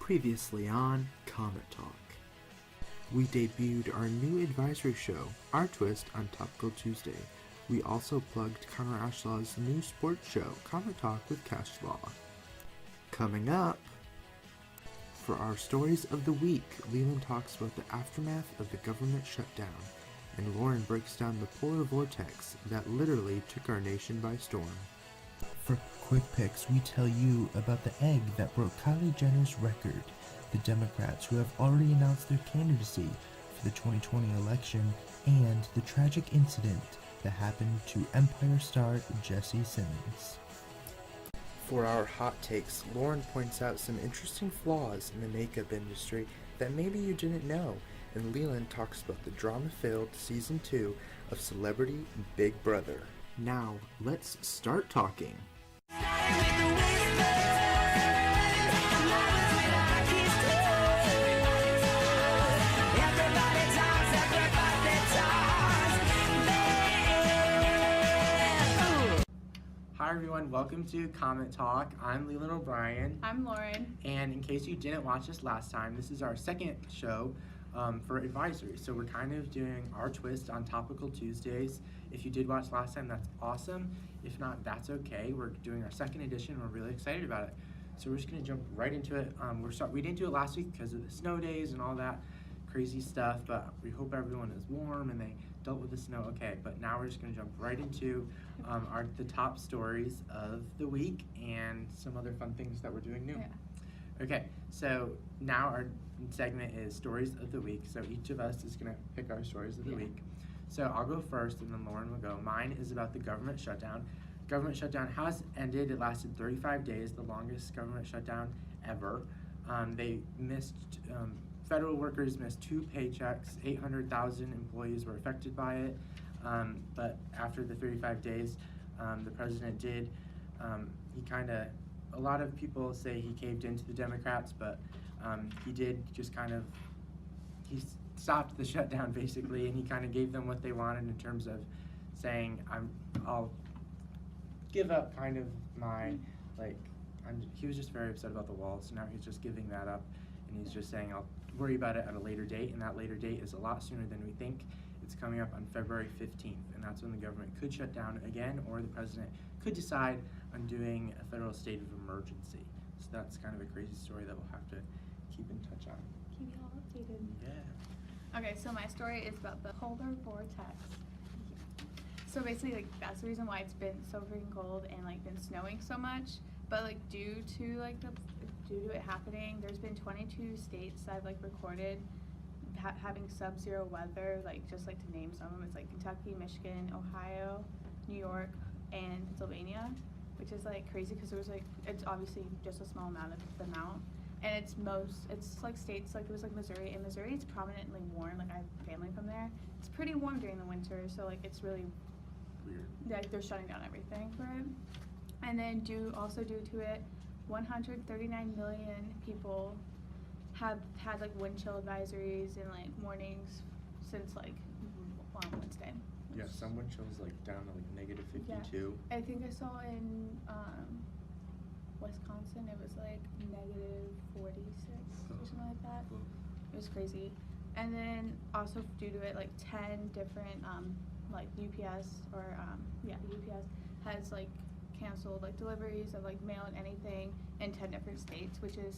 Previously on CometTalk. We debuted our new advisory show, Our Twist, on Topical Tuesday. We also plugged Connor Ashlaw's new sports show, CometTalk with Cash Law. Coming up, for our stories of the week, Leland talks about the aftermath of the government shutdown, and Lauren breaks down the polar vortex that literally took our nation by storm. For quick picks, we tell you about the egg that broke Kylie Jenner's record, the Democrats who have already announced their candidacy for the 2020 election, and the tragic incident that happened to Empire star Jesse Simmons. For our hot takes, Lauren points out some interesting flaws in the makeup industry that maybe you didn't know, and Leland talks about the drama-filled Season 2 of Celebrity Big Brother. Now, let's start talking. Hi everyone, welcome to CometTalk. I'm Leland O'Brien. I'm Lauren. And in case you didn't watch us last time, this is our second show for advisory. So we're kind of doing our twist on Topical Tuesdays. If you did watch last time, that's awesome. If not, that's okay. We're doing our second edition. We're really excited about it. So we're just going to jump right into it. We didn't do it last week because of the snow days and all that crazy stuff, but we hope everyone is warm and they dealt with the snow okay. But now we're just going to jump right into the top stories of the week and some other fun things that we're doing new. Yeah. Okay, so now our segment is stories of the week. So each of us is going to pick our stories of the week. So I'll go first and then Lauren will go. Mine is about the government shutdown. Government shutdown has ended. It lasted 35 days, the longest government shutdown ever. They missed federal workers missed 2 paychecks. 800,000 employees were affected by it. But after the 35 days, the president did, a lot of people say he caved into the Democrats, but he did just he stopped the shutdown basically, and he kind of gave them what they wanted in terms of saying, I'll give up kind of my, he was just very upset about the wall, so now he's just giving that up. And he's just saying, I'll worry about it at a later date, and that later date is a lot sooner than we think. It's coming up on February 15th, and that's when the government could shut down again, or the president could decide on doing a federal state of emergency. So that's kind of a crazy story that we'll have to keep in touch on. Keep you all updated. Yeah. Okay, so my story is about the polar vortex. So basically, that's the reason why it's been so freaking cold and been snowing so much. But due to it happening, there's been 22 states that have recorded having sub-zero weather. Just to name some of them, it's Kentucky, Michigan, Ohio, New York, and Pennsylvania, which is crazy because there was it's obviously just a small amount of the amount, and it's states it was Missouri. In Missouri, it's prominently warm. I have family from there. It's pretty warm during the winter, so it's really Weird. They're shutting down everything for it. And then due to it, 139 million people have had wind chill advisories and warnings since on Wednesday. Yeah, some wind chills down to negative 52. Yeah. I think I saw in Wisconsin it was negative 46 or something like that. It was crazy. And then also due to it, 10 different UPS UPS has canceled deliveries of mail and anything in 10 different states, which is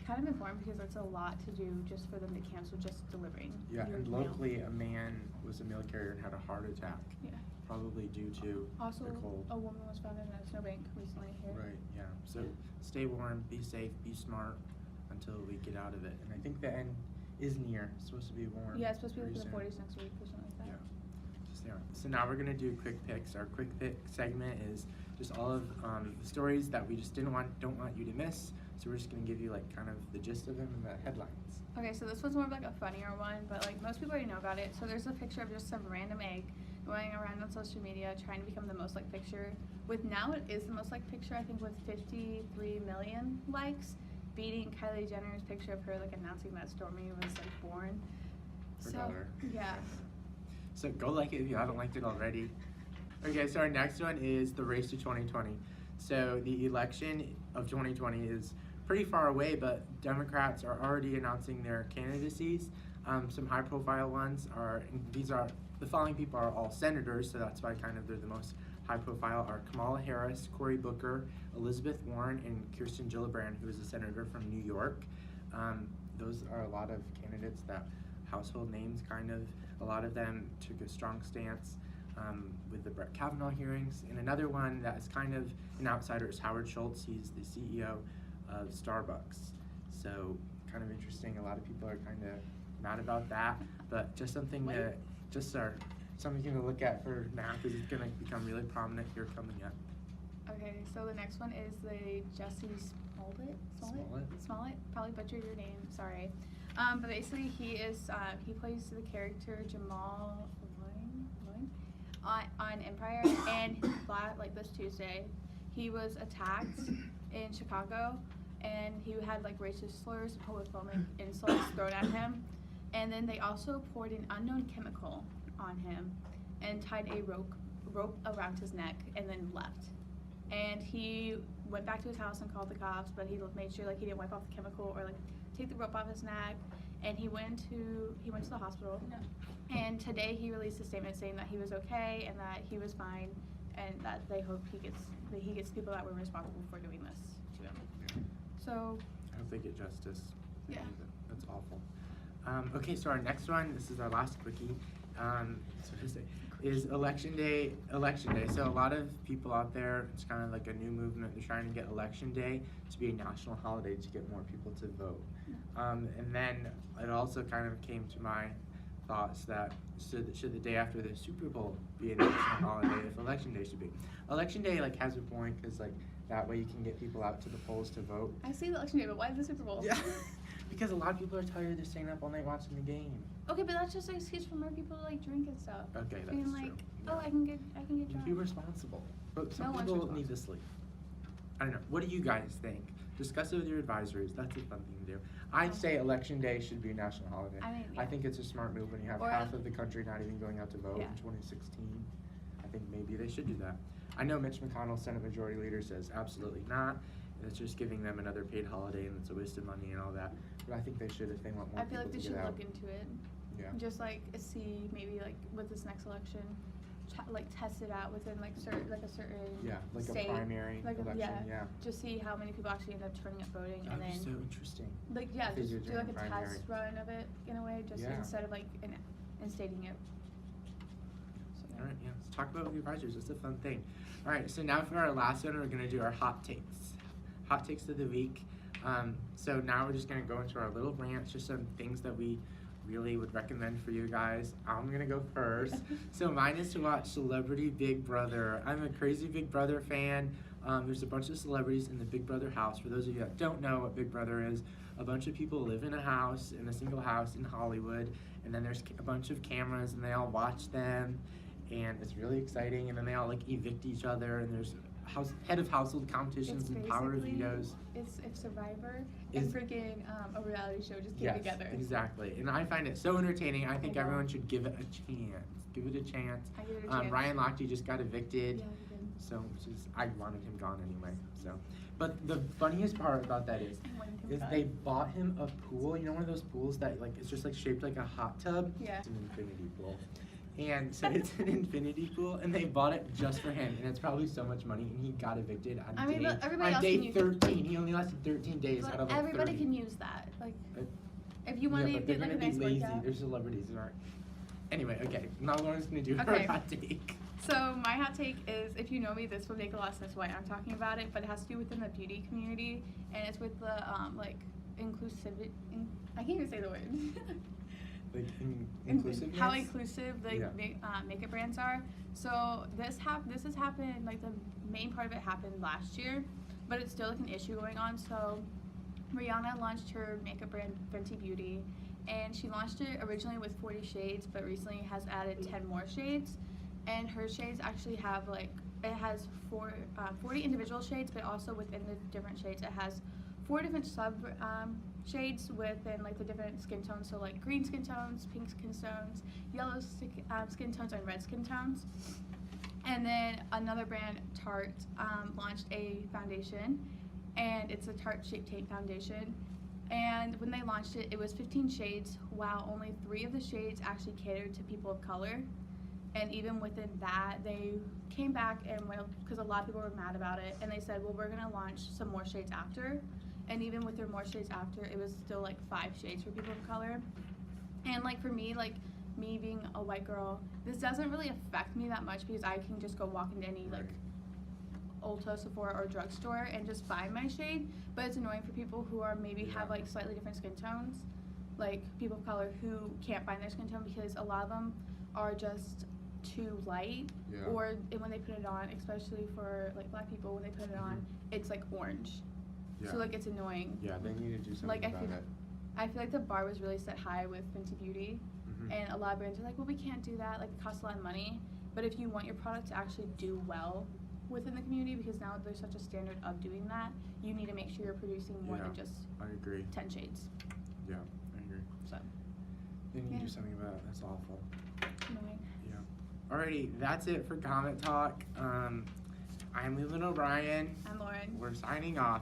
kind of important because that's a lot to do just for them to cancel just delivering. Yeah, and locally a man was a mail carrier and had a heart attack. Yeah. Probably due to also, the cold. A woman was found in a snowbank recently here. Right, yeah. So stay warm, be safe, be smart until we get out of it. And I think the end is near. It's supposed to be warm. Yeah, it's supposed to be the soon. 40s next week or something like that. Yeah. So now we're gonna do quick picks. Our quick pick segment is just all of the stories that we just don't want you to miss. So we're just gonna give you kind of the gist of them and the headlines. Okay, so this one's more of a funnier one, but most people already know about it. So there's a picture of just some random egg going around on social media trying to become the most liked picture. Now it is the most liked picture, I think, with 53 million likes, beating Kylie Jenner's picture of her announcing that Stormy was born. Forgot her. Yeah. So go like it if you haven't liked it already. Okay, so our next one is the race to 2020. So the election of 2020 is pretty far away, but Democrats are already announcing their candidacies. Some high-profile ones these are the following people are all senators, so that's why kind of they're the most high-profile are Kamala Harris, Cory Booker, Elizabeth Warren, and Kirsten Gillibrand, who is a senator from New York. Those are a lot of candidates that household names kind of. A lot of them took a strong stance with the Brett Kavanaugh hearings. And another one that is kind of an outsider is Howard Schultz. He's the CEO of Starbucks. So kind of interesting. A lot of people are kind of mad about that, but just something something to look at for now because it's going to become really prominent here coming up. Okay, so the next one is the Jesse Smollett. Probably butchered your name. Sorry. But basically, he plays the character Jamal Loin on Empire, and this Tuesday, he was attacked in Chicago, and he had like racist slurs, homophobic insults thrown at him, and then they also poured an unknown chemical on him, and tied a rope around his neck, and then left. And he went back to his house and called the cops, but he made sure like he didn't wipe off the chemical or like take the rope off his neck. And he went to the hospital. No. And today he released a statement saying that he was okay and that he was fine, and that they hope he gets people that were responsible for doing this to him. Yeah. So I hope they get justice. Yeah. That's awful. Okay, so our next one, this is our last quickie. Is Election Day. So a lot of people out there, it's kind of like a new movement. They're trying to get Election Day to be a national holiday to get more people to vote. And then it also kind of came to my thoughts that should the day after the Super Bowl be a national holiday if Election Day should be. Election Day has a point because that way you can get people out to the polls to vote. I see the Election Day, but why the Super Bowl? Yeah. Because a lot of people are tired of staying up all night watching the game. Okay, but that's just an excuse for more people to drink and stuff. Okay, that's being true. Oh, I can get drunk. Be responsible. But some No one's people need to sleep. I don't know. What do you guys think? Discuss it with your advisors. That's a fun thing to do. I'd say Election Day should be a national holiday. I think it's a smart move when you have half of the country not even going out to vote in 2016. I think maybe they should do that. I know Mitch McConnell, Senate Majority Leader, says absolutely not. It's just giving them another paid holiday and it's a waste of money and all that. But I think they should if they want more people to get out. I feel like they should look into it. Yeah. Just see maybe with this next election, test it out within a certain state. A primary election. Yeah. Just see how many people actually end up turning up voting, and then so interesting. Just do a test run of it in a way, instead of instating it. So, All right, let's talk about it with your advisors. It's a fun thing. All right, so now for our last one, we're gonna do our hot takes. Hot takes of the week. So now we're just gonna go into our little rants, just some things that we really would recommend for you guys. I'm gonna go first. So mine is to watch Celebrity Big Brother. I'm a crazy Big Brother fan. There's a bunch of celebrities in the Big Brother house. For those of you that don't know what Big Brother is, a bunch of people live in a single house in Hollywood, and then there's a bunch of cameras and they all watch them, and it's really exciting, and then they all evict each other, and there's head of household competitions and power vetoes. It's if Survivor and freaking a reality show just came together. Exactly. And I find it so entertaining. I think everyone should give it a chance. Give it a chance. I give it a chance. Ryan Lochte just got evicted. Yeah, he did. So I wanted him gone anyway. So, but the funniest part about that is they bought him a pool. You know, one of those pools that it's just shaped like a hot tub. Yeah. It's an infinity pool. And so it's an infinity pool, and they bought it just for him, and it's probably so much money, and he got evicted on day 13. He only lasted 13 days out of 30. Everybody can use that. If you want to get a nice workout. They're celebrities, aren't. Anyway, okay. Now Lauren's gonna do her hot take. So my hot take is, if you know me, this will make a lot of sense why I'm talking about it, but it has to do within the beauty community, and it's with the inclusivity. I can't even say the word. Inclusiveness? How inclusive the makeup brands are. So this has happened, the main part of it happened last year, but it's still an issue going on. So Rihanna launched her makeup brand Fenty Beauty, and she launched it originally with 40 shades, but recently has added 10 more shades. And her shades actually have it has 40 individual shades, but also within the different shades it has 4 different shades within the different skin tones. So green skin tones, pink skin tones, yellow skin tones, and red skin tones. And then another brand, Tarte, launched a foundation, and it's a tart-shaped tape foundation. And when they launched it, it was 15 shades, while only 3 of the shades actually catered to people of color. And even within that, they came back and because a lot of people were mad about it, and they said, well, we're gonna launch some more shades after. And even with their more shades after, it was still like 5 shades for people of color. And like for me, like me being a white girl, this doesn't really affect me that much because I can just go walk into any like Ulta, Sephora, or drugstore and just find my shade. But it's annoying for people who are maybe have like slightly different skin tones, like people of color who can't find their skin tone because a lot of them are just too light, or when they put it on, especially for like black people, when they put it on, it's like orange. So like it's annoying. Yeah, they need to do something like about it. I feel like the bar was really set high with Fenty Beauty, and a lot of brands are like, well, we can't do that, like it costs a lot of money. But if you want your product to actually do well within the community, because now there's such a standard of doing that, you need to make sure you're producing more than just I agree. 10 shades. Yeah, I agree. So They need to do something about it. That's awful. annoying. Yeah. Alrighty, that's it for Comet Talk. I'm Leland O'Brien. I'm Lauren. We're signing off.